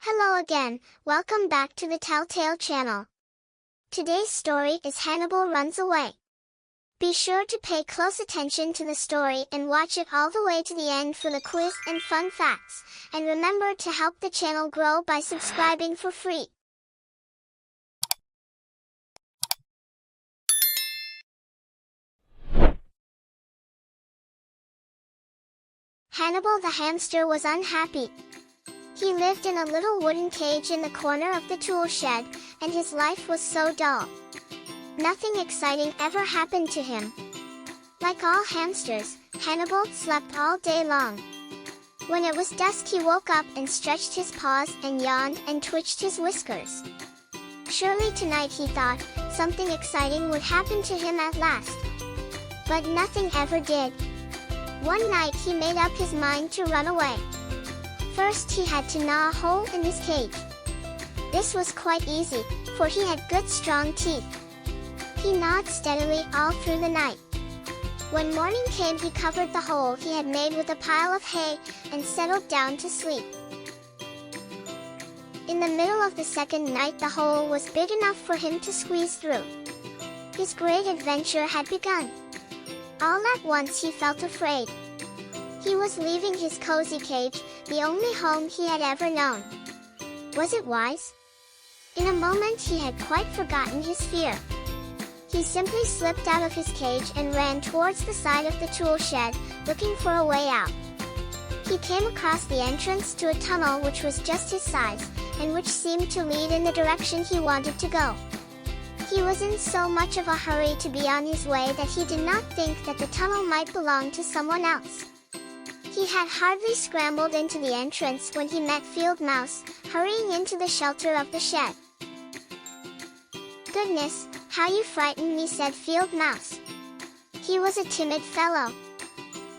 Hello again, welcome back to the Telltale channel. Today's story is Hannibal Runs Away. Be sure to pay close attention to the story and watch it all the way to the end for the quiz and fun facts, and remember to help the channel grow by subscribing for free. Hannibal the hamster was unhappy. He lived in a little wooden cage in the corner of the tool shed, and his life was so dull. Nothing exciting ever happened to him. Like all hamsters, Hannibal slept all day long. When it was dusk, he woke up and stretched his paws and yawned and twitched his whiskers. Surely tonight, he thought, something exciting would happen to him at last. But nothing ever did. One night he made up his mind to run away. First he had to gnaw a hole in his cage. This was quite easy, for he had good strong teeth. He gnawed steadily all through the night. When morning came, he covered the hole he had made with a pile of hay, and settled down to sleep. In the middle of the second night, the hole was big enough for him to squeeze through. His great adventure had begun. All at once he felt afraid. He was leaving his cozy cage, the only home he had ever known. Was it wise? In a moment he had quite forgotten his fear. He simply slipped out of his cage and ran towards the side of the tool shed, looking for a way out. He came across the entrance to a tunnel which was just his size, and which seemed to lead in the direction he wanted to go. He was in so much of a hurry to be on his way that he did not think that the tunnel might belong to someone else. He had hardly scrambled into the entrance when he met Field Mouse, hurrying into the shelter of the shed. "Goodness, how you frightened me," said Field Mouse. He was a timid fellow.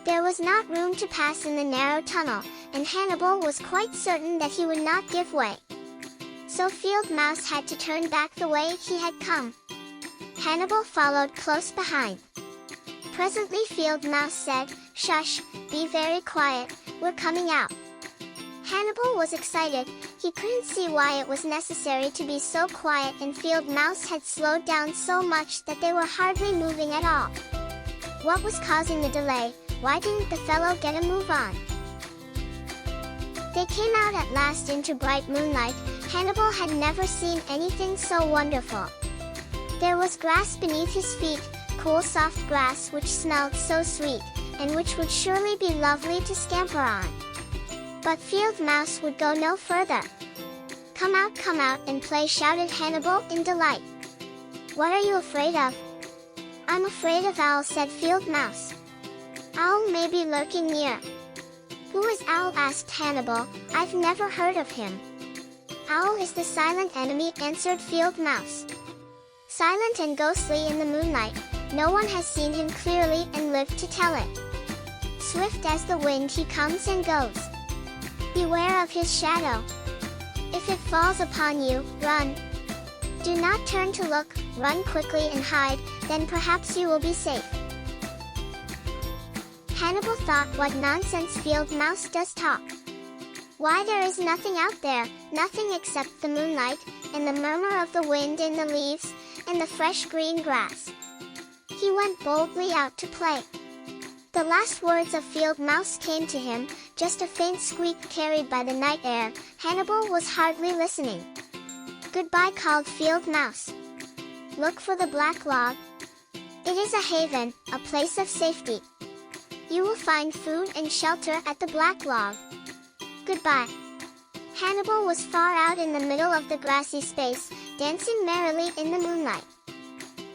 There was not room to pass in the narrow tunnel, and Hannibal was quite certain that he would not give way. So Field Mouse had to turn back the way he had come. Hannibal followed close behind. Presently Field Mouse said, "Shush, be very quiet, we're coming out." Hannibal was excited. He couldn't see why it was necessary to be so quiet, and Field Mouse had slowed down so much that they were hardly moving at all. What was causing the delay? Why didn't the fellow get a move on? They came out at last into bright moonlight. Hannibal had never seen anything so wonderful. There was grass beneath his feet, cool soft grass which smelled so sweet, and which would surely be lovely to scamper on. But Field Mouse would go no further. come out and play," shouted Hannibal in delight. "What are you afraid of?" "I'm afraid of Owl," said Field Mouse. "Owl may be lurking near." "Who is Owl?" asked Hannibal. "I've never heard of him." "Owl is the silent enemy," answered Field Mouse. "Silent and ghostly in the moonlight, no one has seen him clearly and lived to tell it. Swift as the wind he comes and goes. Beware of his shadow. If it falls upon you, run. Do not turn to look, run quickly and hide, then perhaps you will be safe." Hannibal thought, "What nonsense, Field Mouse does talk. Why, there is nothing out there, nothing except the moonlight, and the murmur of the wind in the leaves, and the fresh green grass." He went boldly out to play. The last words of Field Mouse came to him, just a faint squeak carried by the night air. Hannibal was hardly listening. "Goodbye," called Field Mouse. "Look for the black log. It is a haven, a place of safety. You will find food and shelter at the black log. Goodbye." Hannibal was far out in the middle of the grassy space, dancing merrily in the moonlight.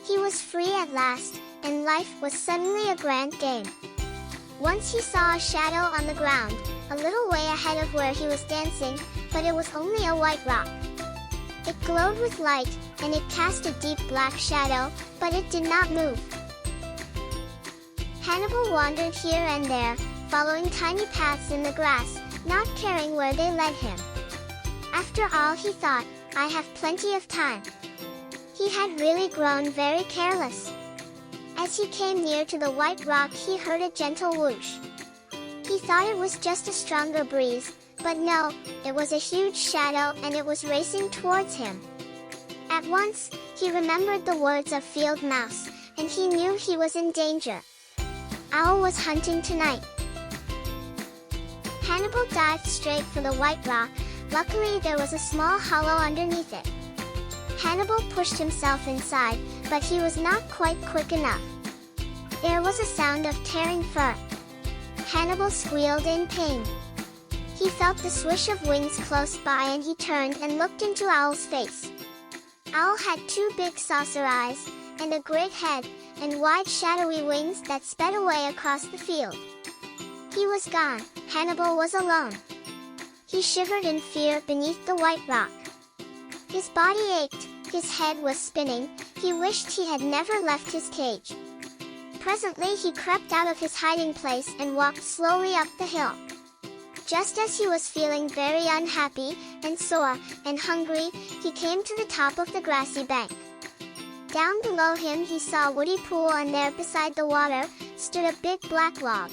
He was free at last, and life was suddenly a grand game. Once he saw a shadow on the ground, a little way ahead of where he was dancing, but it was only a white rock. It glowed with light, and it cast a deep black shadow, but it did not move. Hannibal wandered here and there, following tiny paths in the grass, not caring where they led him. After all, he thought, "I have plenty of time." He had really grown very careless. As he came near to the white rock, he heard a gentle whoosh. He thought it was just a stronger breeze, But no, it was a huge shadow and it was racing towards him. At once, he remembered the words of Field Mouse, and he knew he was in danger. Owl was hunting tonight. Hannibal dived straight for the white rock. Luckily, there was a small hollow underneath it. Hannibal pushed himself inside, but he was not quite quick enough. There was a sound of tearing fur. Hannibal squealed in pain. He felt the swish of wings close by and he turned and looked into Owl's face. Owl had two big saucer eyes, and a great head, and wide shadowy wings that sped away across the field. He was gone. Hannibal was alone. He shivered in fear beneath the white rock. His body ached, his head was spinning, he wished he had never left his cage. Presently he crept out of his hiding place and walked slowly up the hill. Just as he was feeling very unhappy, and sore, and hungry, he came to the top of the grassy bank. Down below him he saw a woody pool, and there beside the water stood a big black log.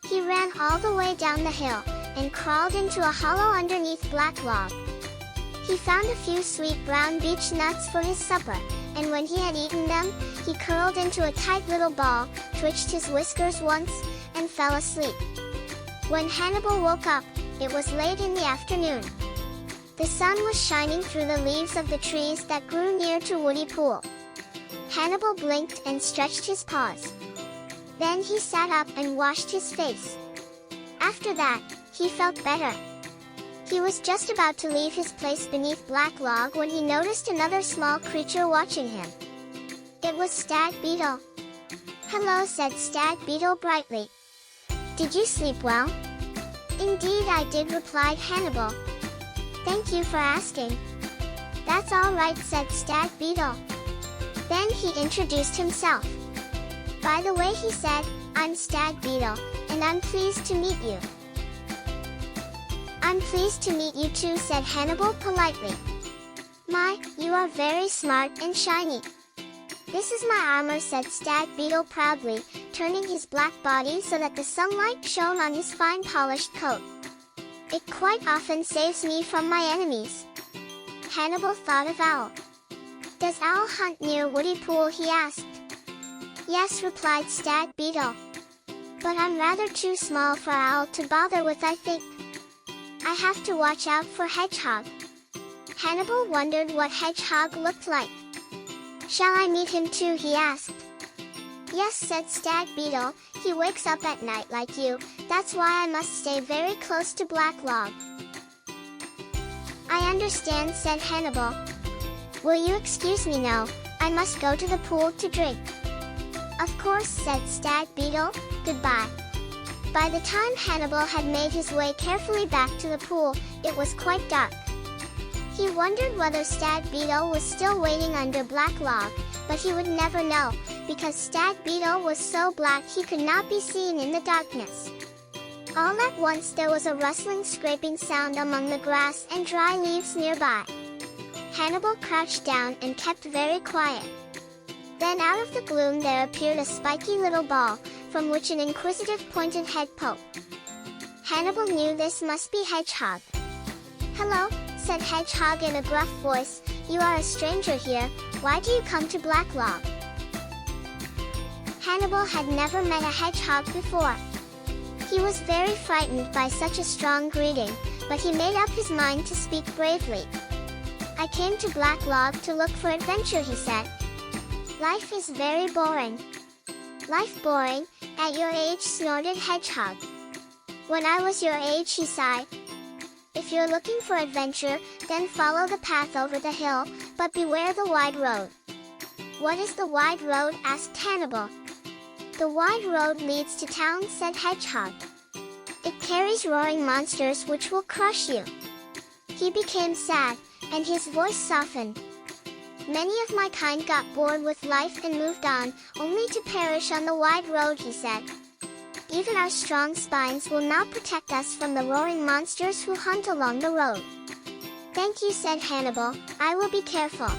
He ran all the way down the hill, and crawled into a hollow underneath black log. He found a few sweet brown beech nuts for his supper, and when he had eaten them, he curled into a tight little ball, twitched his whiskers once, and fell asleep. When Hannibal woke up, it was late in the afternoon. The sun was shining through the leaves of the trees that grew near to Woody Pool. Hannibal blinked and stretched his paws. Then he sat up and washed his face. After that, he felt better. He was just about to leave his place beneath Black Log when he noticed another small creature watching him. It was Stag Beetle. "Hello," said Stag Beetle brightly. "Did you sleep well?" "Indeed I did," replied Hannibal. "Thank you for asking." "That's all right," said Stag Beetle. Then he introduced himself. "By the way," he said, "I'm Stag Beetle, and I'm pleased to meet you." "I'm pleased to meet you too," said Hannibal politely. "My, you are very smart and shiny." "This is my armor," said Stag Beetle proudly, turning his black body so that the sunlight shone on his fine polished coat. "It quite often saves me from my enemies." Hannibal thought of Owl. "Does Owl hunt near Woody Pool?" he asked. "Yes," replied Stag Beetle. "But I'm rather too small for Owl to bother with, I think. I have to watch out for Hedgehog." Hannibal wondered what Hedgehog looked like. "Shall I meet him too?" he asked. "Yes," said Stag Beetle, "he wakes up at night like you, that's why I must stay very close to Black Log." "I understand," said Hannibal. "Will you excuse me now? I must go to the pool to drink." "Of course," said Stag Beetle, "goodbye." By the time Hannibal had made his way carefully back to the pool, it was quite dark. He wondered whether Stag Beetle was still waiting under Black Log, but he would never know, because Stag Beetle was so black he could not be seen in the darkness. All at once there was a rustling, scraping sound among the grass and dry leaves nearby. Hannibal crouched down and kept very quiet. Then out of the gloom there appeared a spiky little ball, from which an inquisitive pointed head poked. Hannibal knew this must be Hedgehog. "Hello," said Hedgehog in a gruff voice, "you are a stranger here, why do you come to Black Log?" Hannibal had never met a hedgehog before. He was very frightened by such a strong greeting, but he made up his mind to speak bravely. "I came to Black Log to look for adventure," he said. "Life is very boring." "Life boring? At your age?" snorted Hedgehog. "When I was your age," he sighed. "If you're looking for adventure, then follow the path over the hill, but beware the wide road." "What is the wide road?" asked Hannibal. "The wide road leads to town," said Hedgehog. "It carries roaring monsters which will crush you." He became sad, and his voice softened. "Many of my kind got bored with life and moved on, only to perish on the wide road," he said. "Even our strong spines will not protect us from the roaring monsters who hunt along the road." "Thank you," said Hannibal, "I will be careful."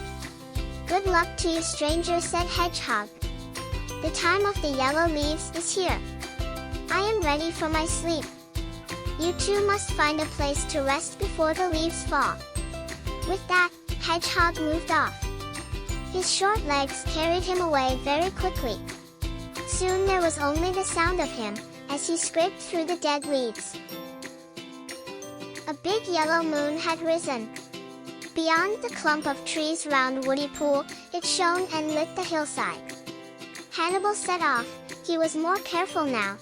"Good luck to you, stranger," said Hedgehog. "The time of the yellow leaves is here. I am ready for my sleep." You too must find a place to rest before the leaves fall." With that, Hedgehog moved off. His short legs carried him away very quickly. Soon there was only the sound of him, as he scraped through the dead leaves. A big yellow moon had risen. Beyond the clump of trees round Woody Pool, it shone and lit the hillside. Hannibal set off. He was more careful now.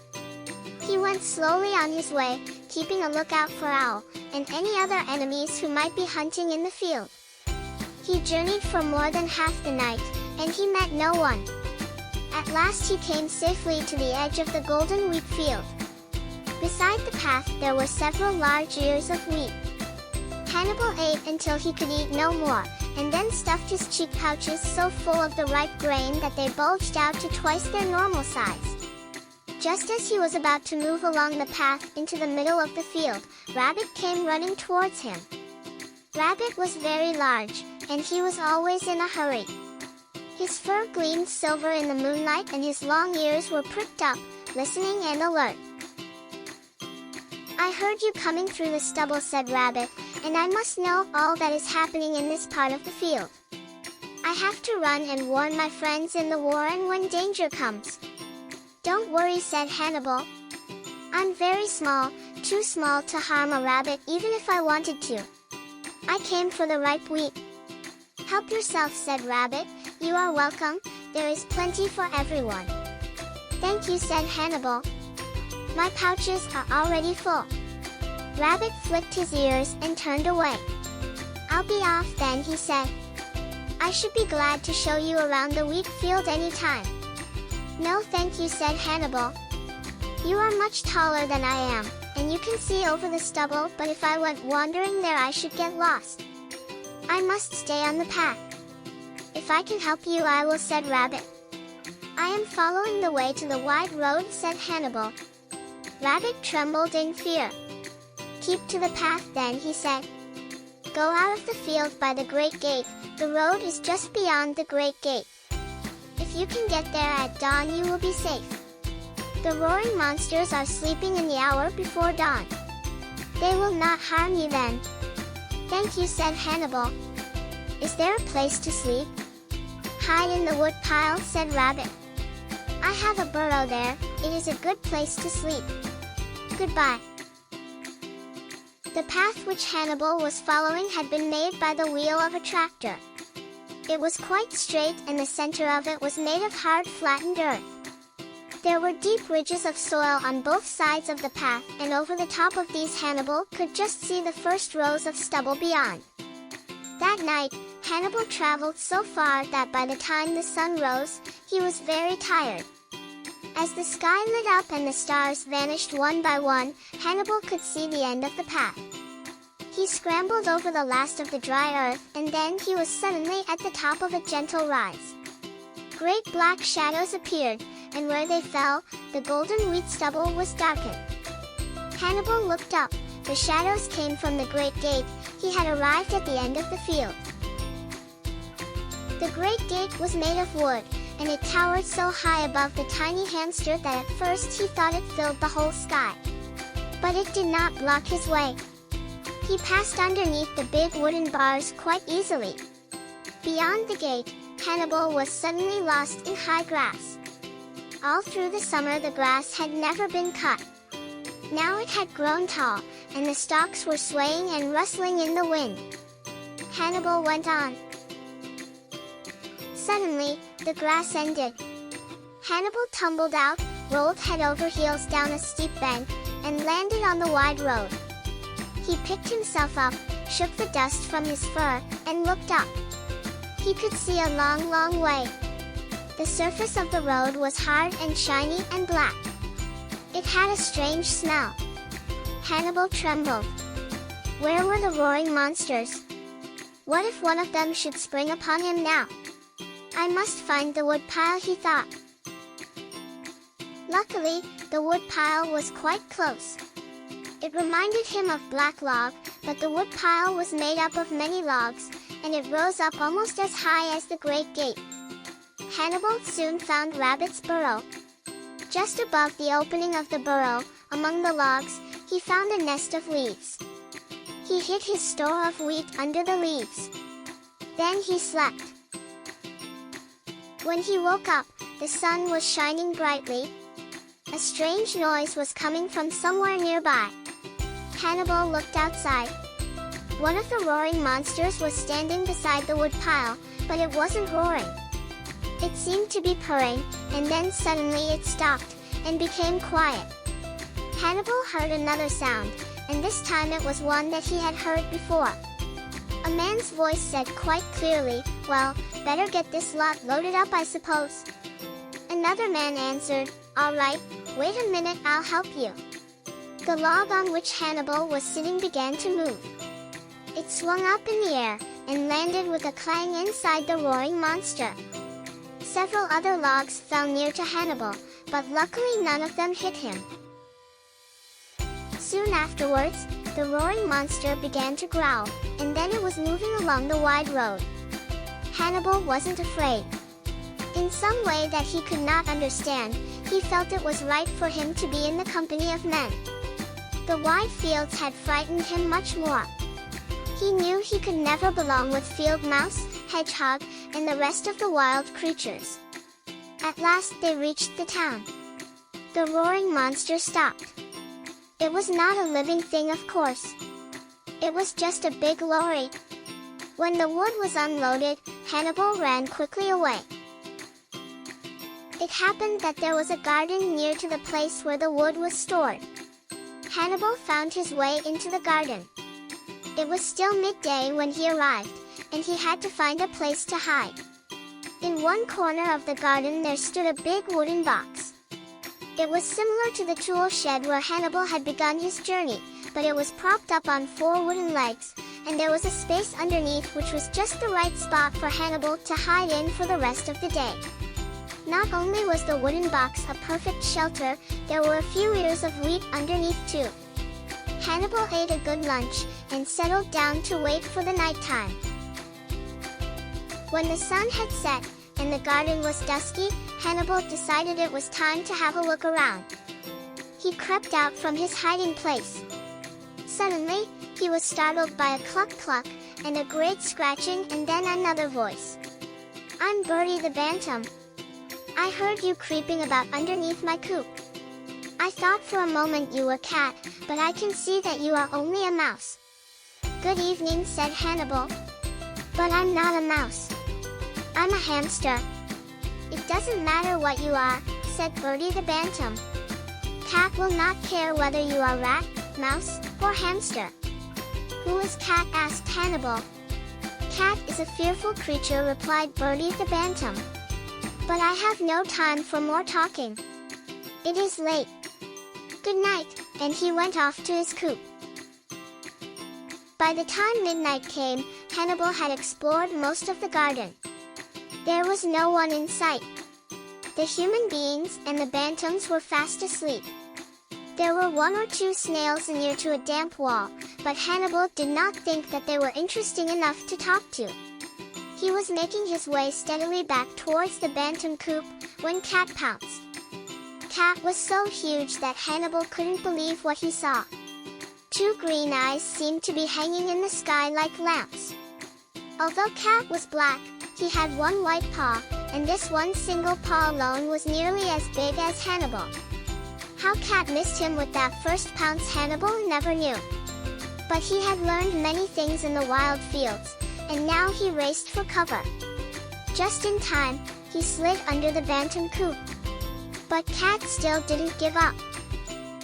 He went slowly on his way, keeping a lookout for Owl, and any other enemies who might be hunting in the field. He journeyed for more than half the night, and he met no one. At last he came safely to the edge of the golden wheat field. Beside the path there were several large ears of wheat. Hannibal ate until he could eat no more, and then stuffed his cheek pouches so full of the ripe grain that they bulged out to twice their normal size. Just as he was about to move along the path into the middle of the field, Rabbit came running towards him. Rabbit was very large, and he was always in a hurry. His fur gleamed silver in the moonlight and his long ears were pricked up, listening and alert. "I heard you coming through the stubble," said Rabbit, "and I must know all that is happening in this part of the field. I have to run and warn my friends in the war and when danger comes." "Don't worry," said Hannibal. "I'm very small, too small to harm a rabbit even if I wanted to. I came for the ripe wheat." "Help yourself," said Rabbit. "You are welcome, there is plenty for everyone." "Thank you," said Hannibal. "My pouches are already full." Rabbit flicked his ears and turned away. "I'll be off then," he said. "I should be glad to show you around the wheat field any time." "No thank you," said Hannibal. "You are much taller than I am, and you can see over the stubble, but if I went wandering there I should get lost. I must stay on the path." "If I can help you I will," said Rabbit. "I am following the way to the wide road," said Hannibal. Rabbit trembled in fear. "Keep to the path then," he said. "Go out of the field by the great gate, the road is just beyond the great gate. If you can get there at dawn you will be safe. The roaring monsters are sleeping in the hour before dawn. They will not harm you then." "Thank you," said Hannibal. "Is there a place to sleep?" "Hide in the wood pile," said Rabbit. "I have a burrow there, it is a good place to sleep. Goodbye." The path which Hannibal was following had been made by the wheel of a tractor. It was quite straight and the center of it was made of hard flattened earth. There were deep ridges of soil on both sides of the path, and over the top of these Hannibal could just see the first rows of stubble beyond. That night, Hannibal traveled so far that by the time the sun rose, he was very tired. As the sky lit up and the stars vanished one by one, Hannibal could see the end of the path. He scrambled over the last of the dry earth, and then he was suddenly at the top of a gentle rise. Great black shadows appeared, and where they fell, the golden wheat stubble was darkened. Hannibal looked up. The shadows came from the great gate. He had arrived at the end of the field. The great gate was made of wood, and it towered so high above the tiny hamster that at first he thought it filled the whole sky. But it did not block his way. He passed underneath the big wooden bars quite easily. Beyond the gate, Hannibal was suddenly lost in high grass. All through the summer the grass had never been cut. Now it had grown tall, and the stalks were swaying and rustling in the wind. Hannibal went on. Suddenly, the grass ended. Hannibal tumbled out, rolled head over heels down a steep bank, and landed on the wide road. He picked himself up, shook the dust from his fur, and looked up. He could see a long, long way. The surface of the road was hard and shiny and black. It had a strange smell. Hannibal trembled. Where were the roaring monsters? What if one of them should spring upon him now? I must find the woodpile, he thought. Luckily, the woodpile was quite close. It reminded him of Black Log, but the woodpile was made up of many logs, and it rose up almost as high as the great gate. Hannibal soon found Rabbit's burrow. Just above the opening of the burrow, among the logs, he found a nest of leaves. He hid his store of wheat under the leaves. Then he slept. When he woke up, the sun was shining brightly. A strange noise was coming from somewhere nearby. Hannibal looked outside. One of the roaring monsters was standing beside the wood pile, but it wasn't roaring. It seemed to be purring, and then suddenly it stopped, and became quiet. Hannibal heard another sound, and this time it was one that he had heard before. A man's voice said quite clearly, "Well, better get this lot loaded up, I suppose." Another man answered, "All right, wait a minute, I'll help you." The log on which Hannibal was sitting began to move. It swung up in the air, and landed with a clang inside the roaring monster. Several other logs fell near to Hannibal, but luckily none of them hit him. Soon afterwards, the roaring monster began to growl, and then it was moving along the wide road. Hannibal wasn't afraid. In some way that he could not understand, he felt it was right for him to be in the company of men. The wide fields had frightened him much more. He knew he could never belong with field mouse, hedgehog, and the rest of the wild creatures. At last they reached the town. The roaring monster stopped. It was not a living thing, of course. It was just a big lorry. When the wood was unloaded, Hannibal ran quickly away. It happened that there was a garden near to the place where the wood was stored. Hannibal found his way into the garden. It was still midday when he arrived, and he had to find a place to hide. In one corner of the garden there stood a big wooden box. It was similar to the tool shed where Hannibal had begun his journey, but it was propped up on 4 wooden legs, and there was a space underneath which was just the right spot for Hannibal to hide in for the rest of the day. Not only was the wooden box a perfect shelter, there were a few ears of wheat underneath too. Hannibal ate a good lunch, and settled down to wait for the nighttime. When the sun had set, and the garden was dusky, Hannibal decided it was time to have a look around. He crept out from his hiding place. Suddenly, he was startled by a cluck-cluck, and a great scratching, and then another voice. "I'm Birdie the Bantam. I heard you creeping about underneath my coop. I thought for a moment you were cat, but I can see that you are only a mouse." "Good evening," said Hannibal. "But I'm not a mouse. I'm a hamster." "It doesn't matter what you are," said Birdie the Bantam. "Cat will not care whether you are rat, mouse, or hamster." "Who is Cat?" asked Hannibal. "Cat is a fearful creature," replied Birdie the Bantam. "But I have no time for more talking. It is late. Good night," and he went off to his coop. By the time midnight came, Hannibal had explored most of the garden. There was no one in sight. The human beings and the bantams were fast asleep. There were 1 or 2 snails near to a damp wall, but Hannibal did not think that they were interesting enough to talk to. He was making his way steadily back towards the bantam coop, when Cat pounced. Cat was so huge that Hannibal couldn't believe what he saw. 2 green eyes seemed to be hanging in the sky like lamps. Although Cat was black, he had 1 white paw, and this one single paw alone was nearly as big as Hannibal. How Cat missed him with that first pounce Hannibal never knew. But he had learned many things in the wild fields, and now he raced for cover. Just in time, he slid under the bantam coop. But Cat still didn't give up.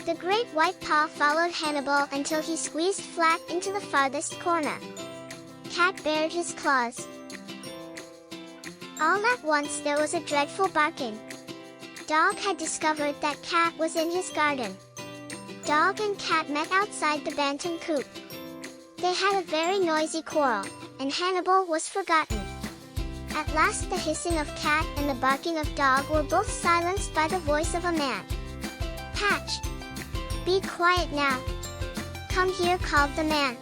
The great white paw followed Hannibal until he squeezed flat into the farthest corner. Cat bared his claws. All at once there was a dreadful barking. Dog had discovered that Cat was in his garden. Dog and Cat met outside the bantam coop. They had a very noisy quarrel, and Hannibal was forgotten. At last the hissing of Cat and the barking of Dog were both silenced by the voice of a man. "Patch! Be quiet now. Come here," called the man.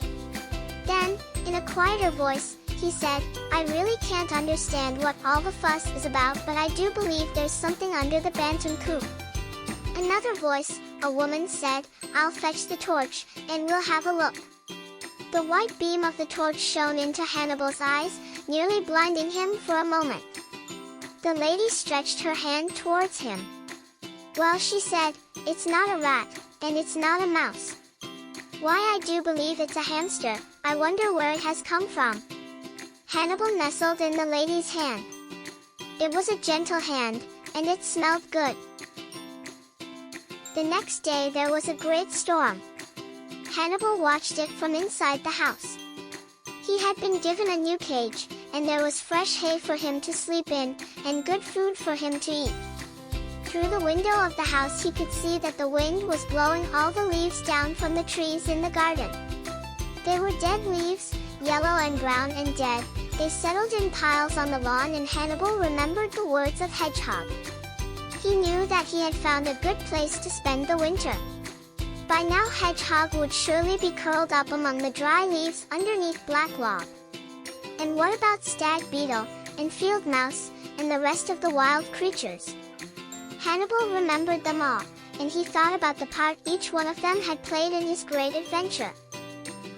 Then, in a quieter voice, he said, "I really can't understand what all the fuss is about, but I do believe there's something under the bantam coop." Another voice, a woman said, "I'll fetch the torch, and we'll have a look." The white beam of the torch shone into Hannibal's eyes, nearly blinding him for a moment. The lady stretched her hand towards him. "Well," she said, "it's not a rat, and it's not a mouse. Why, I do believe it's a hamster. I wonder where it has come from." Hannibal nestled in the lady's hand. It was a gentle hand, and it smelled good. The next day there was a great storm. Hannibal watched it from inside the house. He had been given a new cage, and there was fresh hay for him to sleep in, and good food for him to eat. Through the window of the house he could see that the wind was blowing all the leaves down from the trees in the garden. They were dead leaves, yellow and brown and dead. They settled in piles on the lawn, and Hannibal remembered the words of Hedgehog. He knew that he had found a good place to spend the winter. By now Hedgehog would surely be curled up among the dry leaves underneath Black Log. And what about Stag Beetle, and Field Mouse, and the rest of the wild creatures? Hannibal remembered them all, and he thought about the part each one of them had played in his great adventure.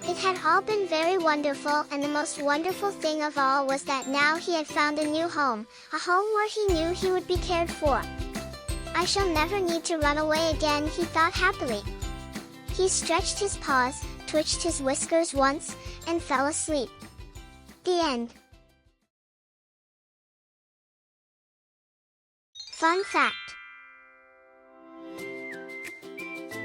It had all been very wonderful, and the most wonderful thing of all was that now he had found a new home, a home where he knew he would be cared for. "I shall never need to run away again," he thought happily. He stretched his paws, twitched his whiskers once, and fell asleep. The end. Fun fact.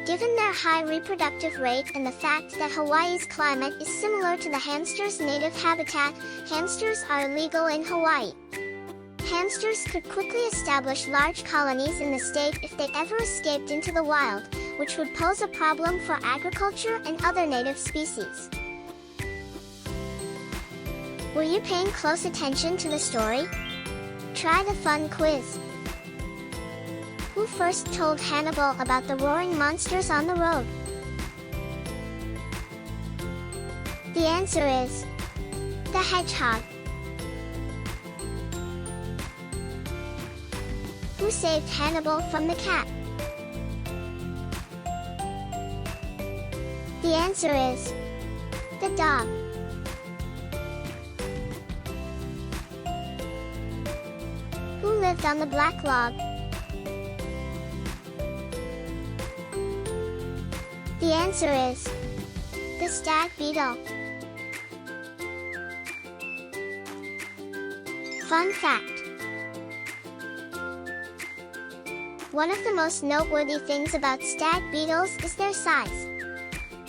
Given their high reproductive rate and the fact that Hawaii's climate is similar to the hamster's native habitat, hamsters are illegal in Hawaii. Hamsters could quickly establish large colonies in the state if they ever escaped into the wild, which would pose a problem for agriculture and other native species. Were you paying close attention to the story? Try the fun quiz. Who first told Hannibal about the roaring monsters on the road? The answer is the hedgehog. Who saved Hannibal from the cat? The answer is the dog. Who lived on the black log? The answer is the stag beetle. Fun fact. One of the most noteworthy things about stag beetles is their size.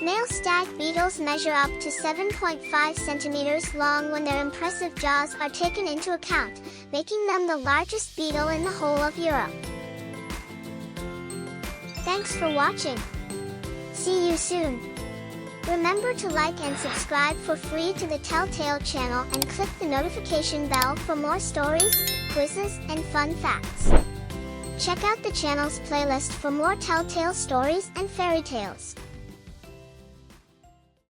Male stag beetles measure up to 7.5 centimeters long when their impressive jaws are taken into account, making them the largest beetle in the whole of Europe. Thanks for watching. See you soon. Remember to like and subscribe for free to the Telltale channel and click the notification bell for more stories, quizzes, and fun facts. Check out the channel's playlist for more Telltale stories and fairy tales.